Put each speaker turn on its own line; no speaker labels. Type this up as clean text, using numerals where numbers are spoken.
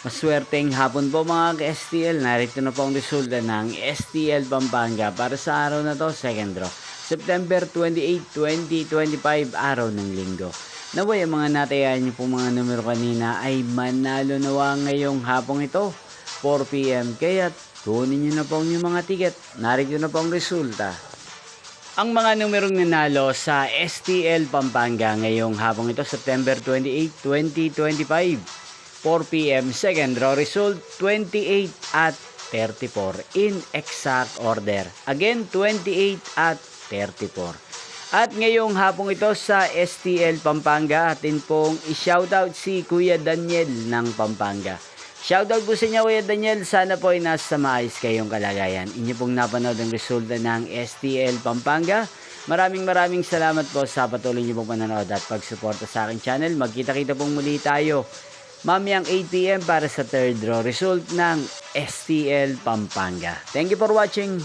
Maswerteng hapon po mga ka-STL. Narito na po ang resulta ng STL Pampanga para sa araw na to, second draw. September 28, 2025, araw ng linggo. Naway ang mga natayan niyo po mga numero kanina ay manalo nawa ngayong hapong ito, 4 PM. Kaya kunin niyo na po ang inyong mga ticket. Narito na po ang resulta. Ang mga numerong nanalo sa STL Pampanga ngayong hapong ito, September 28, 2025. 4 PM, second draw result 28 at 34 in exact order. Again, 28 at 34. At ngayong hapong ito sa STL Pampanga, atin pong i-shoutout si Kuya Daniel ng Pampanga. Shoutout po sa inyo Kuya Daniel, sana po ay nasa maayos kayong kalagayan. Inyo pong napanood ang resulta ng STL Pampanga. Maraming salamat po sa patuloy niyo pong panonood at pagsuporta sa aking channel. Magkita-kita pong muli tayo mamayang 8 PM para sa third draw result ng STL Pampanga. Thank you for watching.